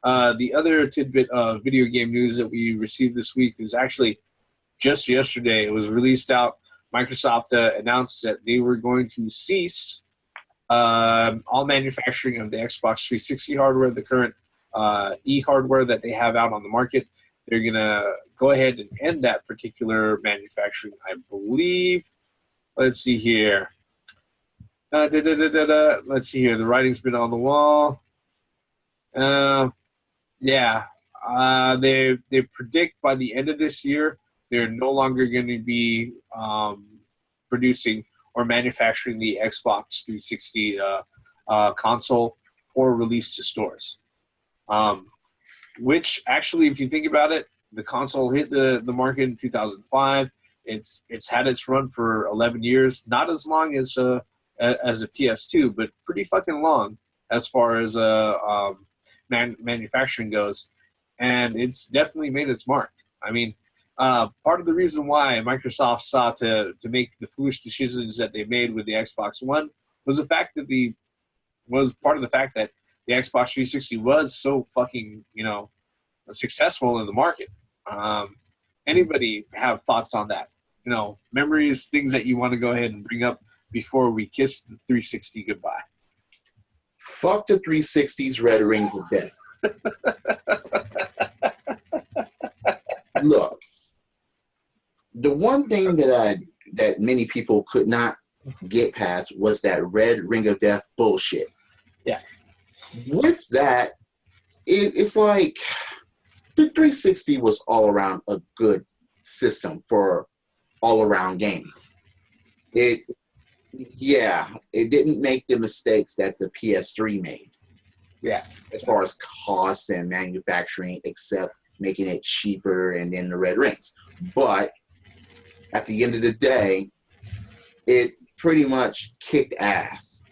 The other tidbit of video game news that we received this week is actually just yesterday. It was released out. Microsoft announced that they were going to cease all manufacturing of the Xbox 360 hardware, the current hardware that they have out on the market. They're going to go ahead and end that particular manufacturing, I believe. Let's see here. Let's see here. The writing's been on the wall. They predict by the end of this year, they're no longer going to be producing or manufacturing the Xbox 360 console for release to stores. Which actually, if you think about it, the console hit the market in 2005. It's had its run for 11 years, not as long as a PS2, but pretty fucking long as far as manufacturing goes, and it's definitely made its mark. I mean, part of the reason why Microsoft sought to make the foolish decisions that they made with the Xbox One was part of the fact that the Xbox 360 was so fucking, successful in the market. Anybody have thoughts on that? Memories, things that you want to go ahead and bring up before we kiss the 360 goodbye? Fuck the 360's red rings of death. Look, the one thing that many people could not get past was that red ring of death bullshit. Yeah. With that, it's like the 360 was all around a good system for all around gaming. It didn't make the mistakes that the PS3 made. Yeah. As far as costs and manufacturing, except making it cheaper and then the red rings. But at the end of the day, it pretty much kicked ass.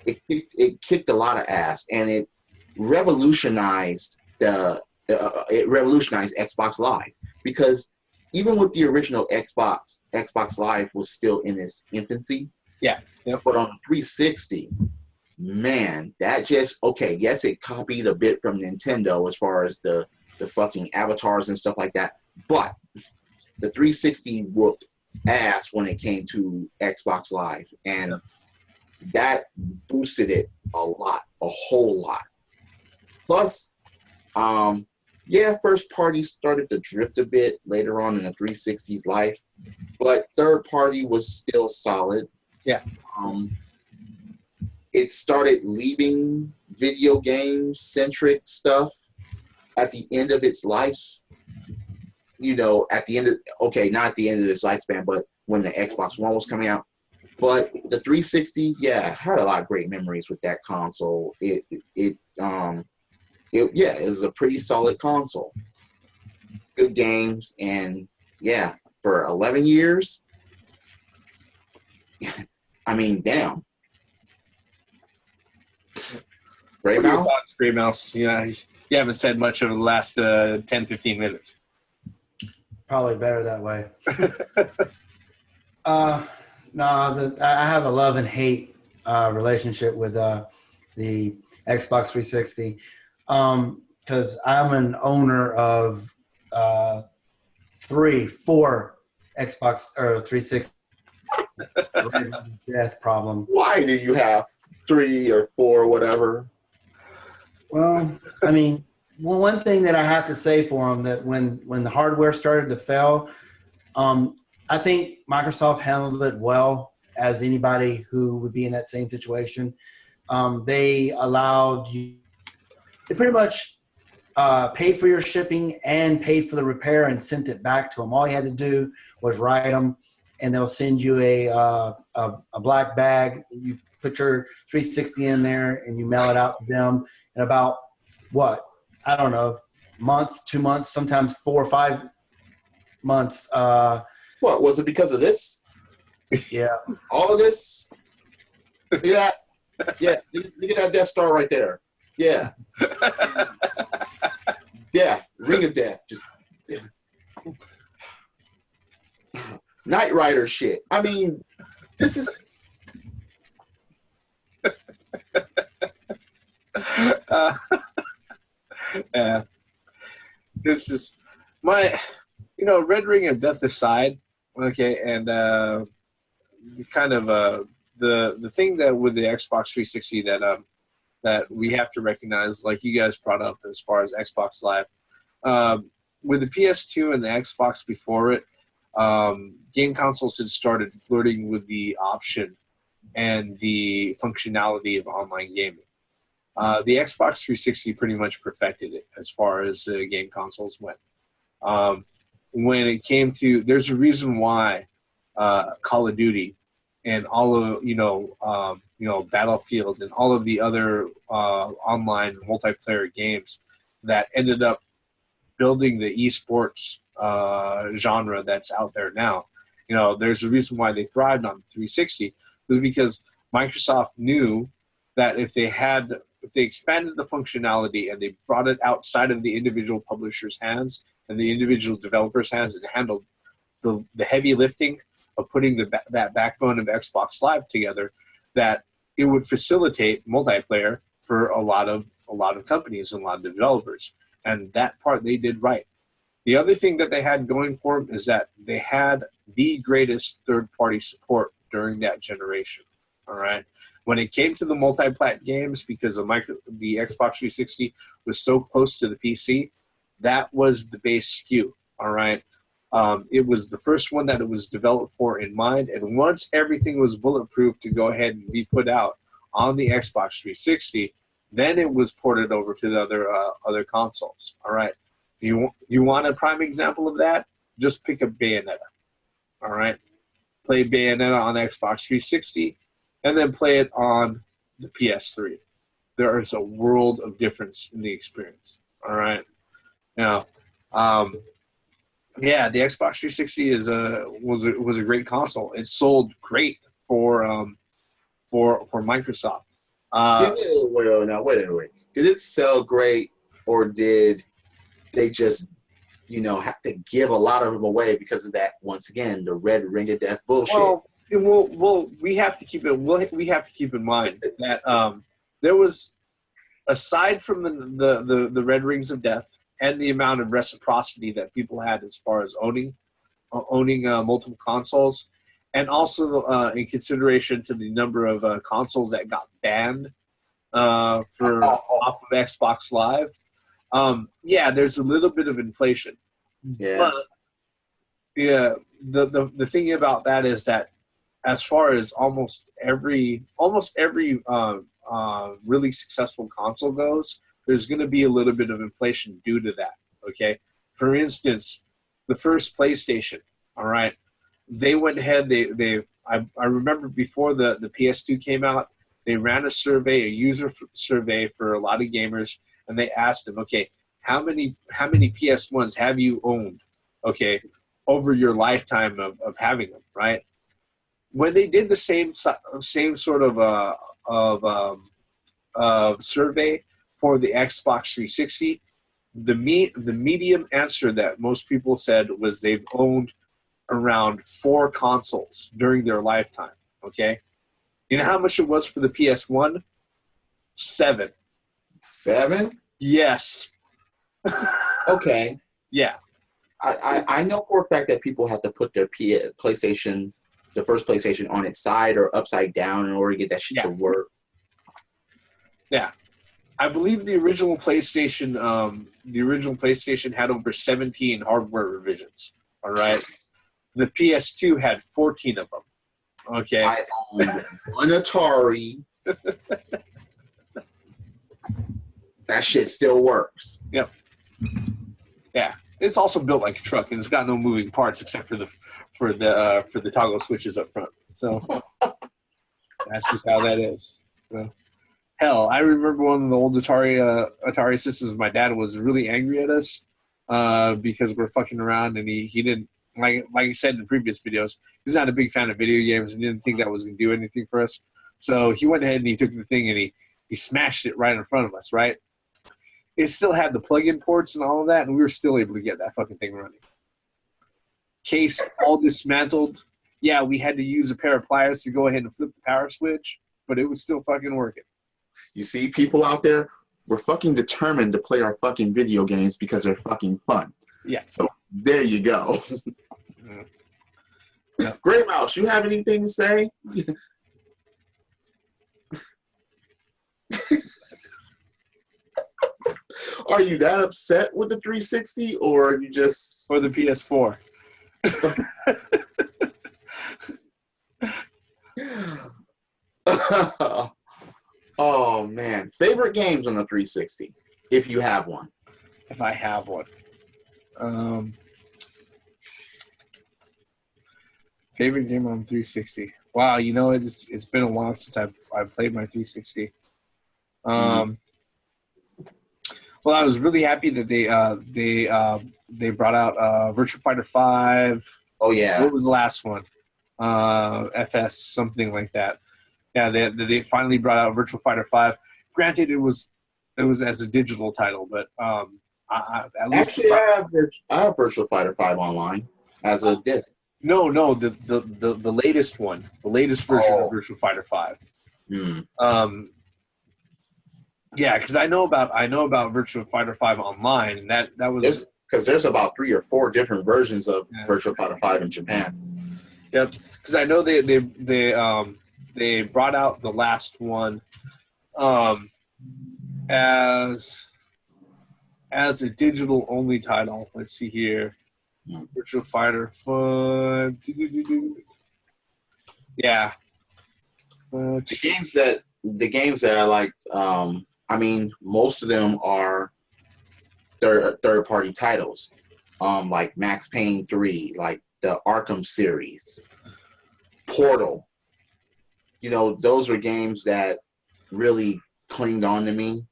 It kicked a lot of ass, and it revolutionized Xbox Live, because even with the original Xbox Live was still in its infancy. Yeah. Yep. But on the 360, man, that just, okay, yes, it copied a bit from Nintendo as far as the fucking avatars and stuff like that, but the 360 whooped ass when it came to Xbox Live, and that boosted it a whole lot. Plus, first party started to drift a bit later on in the 360's life, but third party was still solid. Yeah. It started leaving video game centric stuff at the end of its life. At the end of, not at the end of its lifespan, but when the Xbox One was coming out. But the 360, had a lot of great memories with that console. It was a pretty solid console. Good games, and for 11 years, I mean, damn. Great Mouse? Great Mouse. Yeah, you haven't said much over the last 10, 15 minutes. Probably better that way. I have a love and hate relationship with the Xbox 360 because I'm an owner of 4 Xbox or 360. Death problem. Why do you have 3 or 4, whatever? Well, I mean, one thing that I have to say for them, that when the hardware started to fail, I think Microsoft handled it well as anybody who would be in that same situation. They allowed you, they pretty much paid for your shipping and paid for the repair and sent it back to them. All you had to do was write them, and they'll send you a black bag. You put your 360 in there, and you mail it out to them in about, I don't know, month, 2 months, sometimes 4 or 5 months. What, was it because of this? Yeah. All of this? Yeah. Yeah. Look at that Death Star right there. Yeah. Death. Ring of Death. Just Knight Rider shit. I mean, this is Yeah. This is my, Red Ring of Death aside, okay, and kind of the thing that with the Xbox 360 that we have to recognize, like you guys brought up as far as Xbox Live, with the PS2 and the Xbox before it, game consoles had started flirting with the option and the functionality of online gaming. The Xbox 360 pretty much perfected it as far as game consoles went. When it came to, there's a reason why Call of Duty and all of Battlefield and all of the other online multiplayer games that ended up building the esports genre that's out there now. There's a reason why they thrived on the 360 was because Microsoft knew that if they expanded the functionality and they brought it outside of the individual publisher's hands and the individual developer's hands and handled the heavy lifting of putting that backbone of Xbox Live together, that it would facilitate multiplayer for a lot of companies and a lot of developers. And that part they did right. The other thing that they had going for them is that they had the greatest third-party support during that generation. All right. When it came to the multi-plat games, because the Xbox 360 was so close to the PC, that was the base SKU. All right. It was the first one that it was developed for in mind. And once everything was bulletproof to go ahead and be put out on the Xbox 360, then it was ported over to the other consoles. All right. You want a prime example of that? Just pick up Bayonetta. All right. Play Bayonetta on Xbox 360 and then play it on the PS3. There is a world of difference in the experience. All right. Now, the Xbox 360 was a great console. It sold great for Microsoft. Wait a minute. Did it sell great, or did they just, have to give a lot of them away because of that? Once again, the Red Ring of Death bullshit. Well, we have to keep in mind that there was, aside from the Red Rings of Death and the amount of reciprocity that people had as far as owning multiple consoles, and also in consideration to the number of consoles that got banned off of Xbox Live, there's a little bit of inflation. Yeah. But the thing about that is that as far as almost every really successful console goes, there's going to be a little bit of inflation due to that. Okay, for instance, the first PlayStation. All right, they went ahead. I remember before the PS2 came out, they ran a user survey for a lot of gamers, and they asked them, okay, how many PS1s have you owned? Okay, over your lifetime of having them, right? When they did the same sort of survey for the Xbox 360, the medium answer that most people said was they've owned around 4 consoles during their lifetime. Okay, you know how much it was for the PS1? 7. 7? Yes. Okay. Yeah. I know for a fact that people have to put their PlayStations, the first PlayStation, on its side or upside down in order to get that shit to work. Yeah. I believe the original PlayStation had over 17 hardware revisions. All right. The PS2 had 14 of them. Okay. I owned one Atari. That shit still works. Yep. Yeah. It's also built like a truck, and it's got no moving parts except for the toggle switches up front. So that's just how that is. So, hell, I remember one of the old Atari systems. My dad was really angry at us because we're fucking around, and he didn't, like I said in previous videos, he's not a big fan of video games and didn't think that was going to do anything for us. So he went ahead and he took the thing and he smashed it right in front of us, right? It still had the plug-in ports and all of that, and we were still able to get that fucking thing running. Case all dismantled. Yeah, we had to use a pair of pliers to go ahead and flip the power switch, but it was still fucking working. You see people out there, we're fucking determined to play our fucking video games because they're fucking fun. Yeah. So there you go. Yeah. Gray Mouse, you have anything to say? Are you that upset with the 360, or are you just Or the PS4? Oh man, favorite games on the 360, if you have one. If I have one. Favorite game on 360. Wow, you know, it's been a while since I've played my 360. Well, I was really happy that they brought out Virtua Fighter 5. Oh yeah. What was the last one? FS something like that. Yeah, they finally brought out Virtua Fighter 5. Granted, it was as a digital title, but at least Actually, I have Virtual Fighter 5 online as a disc. No, the latest one, the latest version of Virtua Fighter 5. Yeah, because I know about Virtua Fighter 5 online, and that was because there's about 3 or 4 different versions of Virtua Fighter 5 in Japan. Yep, because I know they brought out the last one as a digital only title. Let's see here. Virtua Fighter 5. Yeah. The games that I like, I mean, most of them are third party titles. Like Max Payne 3, like the Arkham series, Portal. You know, those were games that really clinged on to me.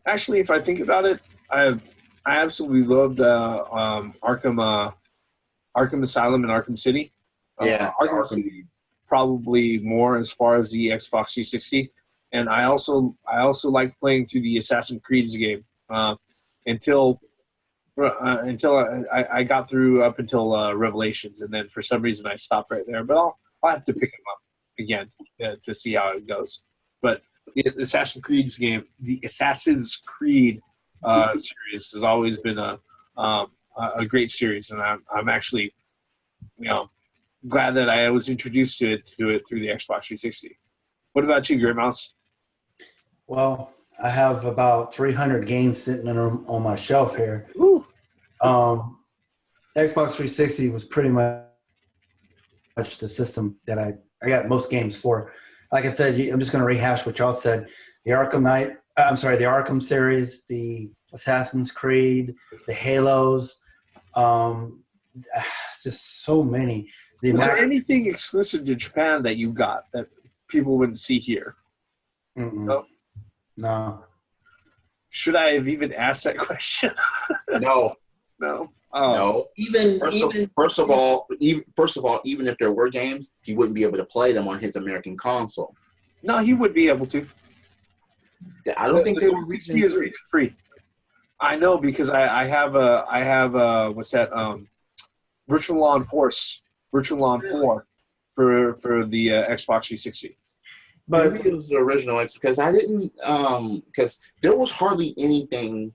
Actually, if I think about it, I absolutely loved Arkham Asylum and Arkham City. Arkham City probably more as far as the Xbox 360, and I also like playing through the Assassin's Creed game until I got through up until Revelations, and then for some reason I stopped right there. But I'll have to pick them up again to see how it goes. But the Assassin's Creed series has always been a great series, and I'm actually, glad that I was introduced to it through the Xbox 360. What about you, Great Mouse? Well, I have about 300 games sitting on my shelf here. Ooh. Xbox 360 was pretty much the system that I got most games for. Like I said, I'm just going to rehash what y'all said. The Arkham series, the Assassin's Creed, the Halos, just so many. Was there anything exclusive to Japan that you got that people wouldn't see here? No. Should I have even asked that question? No. No. No. First of all, even if there were games, he wouldn't be able to play them on his American console. No, he would be able to. I don't think they were region free. I know because I have what's that? Virtual Law 4 for the Xbox 360. But maybe it was the original because I didn't because there was hardly anything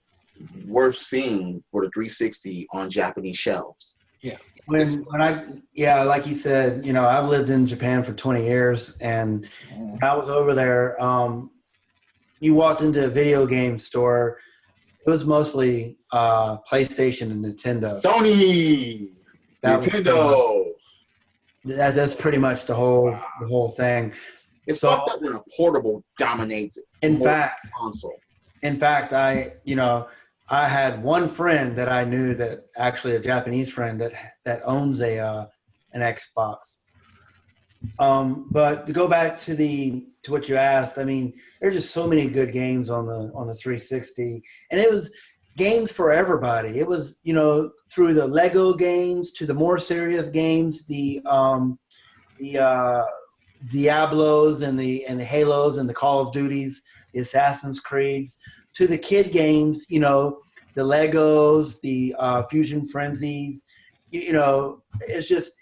worth seeing for the 360 on Japanese shelves. Yeah. Like you said, I've lived in Japan for 20 years, and when I was over there, you walked into a video game store, it was mostly PlayStation and Nintendo. Nintendo. That's pretty much the whole thing. It's fucked up when a portable dominates. In fact, console. In fact, I had one friend that I knew that actually a Japanese friend that owns an Xbox. But to go back to what you asked, I mean, there's just so many good games on the 360, and it was games for everybody. It was through the Lego games to the more serious games, the Diablos and the Halos and the Call of Duties, the Assassin's Creeds, to the kid games, the Legos, the Fusion Frenzies. It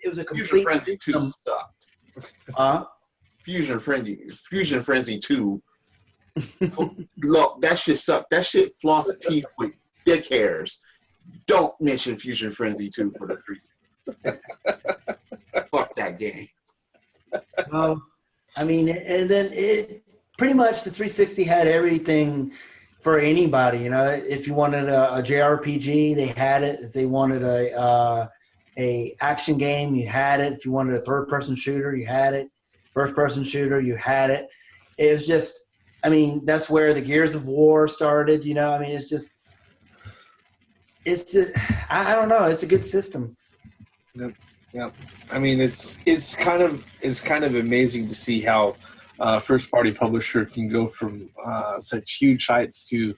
was a complete. Fusion Frenzy 2 sucked. Fusion Frenzy 2. Look, that shit sucked. That shit floss teeth with dick hairs. Don't mention Fusion Frenzy 2 for the 360. Fuck that game. I mean, and then it pretty much the 360 had everything for anybody. You know, if you wanted a JRPG, they had it. If they wanted a action game, you had it. If you wanted a third-person shooter, you had it. First-person shooter, you had it. It was just, I mean, that's where the Gears of War started. You know, I mean, it's just, I don't know. It's a good system. Yep. I mean, it's kind of amazing to see how first party publisher can go from such huge heights to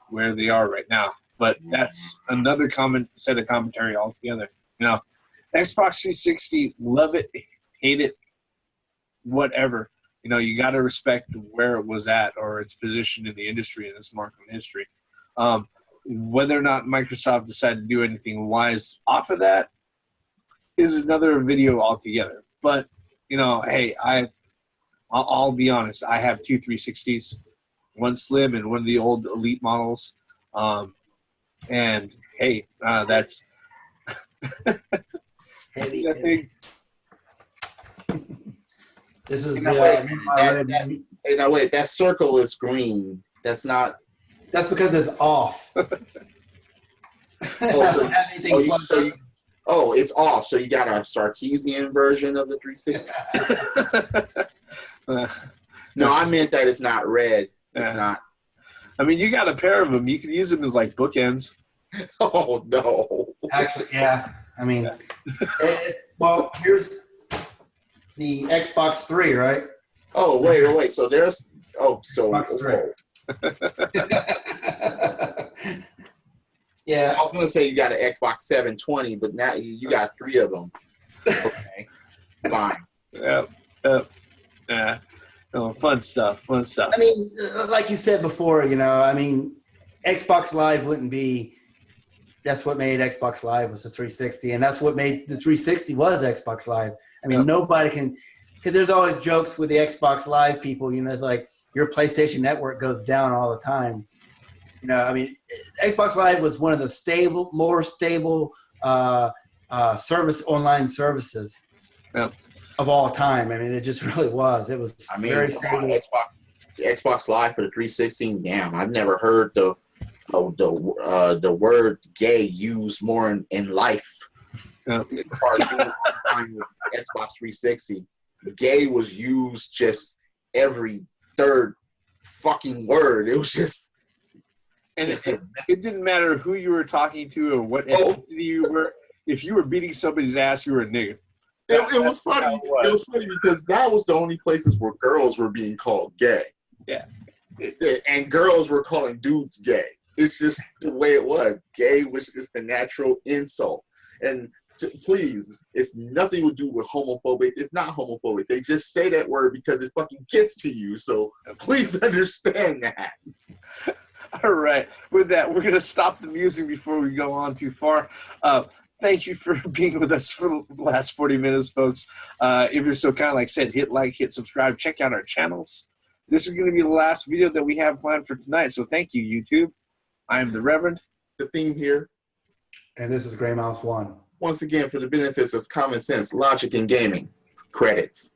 where they are right now. But that's another set of commentary altogether. You know, Xbox 360, love it, hate it, whatever. You know, you got to respect where it was at or its position in the industry, in this market history. Whether or not Microsoft decided to do anything wise off of that is another video altogether. But, you know, hey, I'll be honest. I have two 360s, one slim and one of the old Elite models. And, hey, that's Heavy. I think. This is Hey, now wait, that circle is green. That's not. That's because it's off. It's off. So you got a Sarkeesian version of the 360. No, I meant that it's not red. It's not. I mean, you got a pair of them. You can use them as like bookends. Oh no! Actually, yeah. I mean, well, here's the Xbox 3, right? Oh wait. So there's Xbox 3. Yeah, I was gonna say you got an Xbox 720, but now you got 3 of them. Okay, fine. Yeah. Oh, fun stuff. I mean, like you said before, you know, I mean, Xbox Live wouldn't be. That's what made Xbox Live was the 360, and that's what made the 360 was Xbox Live. I mean, nobody can, because there's always jokes with the Xbox Live people. You know, it's like your PlayStation Network goes down all the time. You know, I mean, Xbox Live was one of the more stable online services of all time. I mean, it just really was. It was very stable. Xbox Live for the 360. Damn, I've never heard the word gay used more in life. As far as Xbox 360, gay was used just every third fucking word. It was just. And it didn't matter who you were talking to or what ethnicity you were. If you were beating somebody's ass, you were a nigga. It was funny. It was funny because that was the only places where girls were being called gay. Yeah. And girls were calling dudes gay. It's just the way it was. Gay was just a natural insult. And please, it's nothing to do with homophobic. It's not homophobic. They just say that word because it fucking gets to you. So please understand that. All right. With that, we're going to stop the music before we go on too far. Thank you for being with us for the last 40 minutes, folks. If you're so kind, like I said, hit like, hit subscribe, check out our channels. This is going to be the last video that we have planned for tonight. So thank you, YouTube. I am the Reverend. The theme here. And this is Gray Mouse 1. Once again, for the benefits of common sense, logic, and gaming. Credits.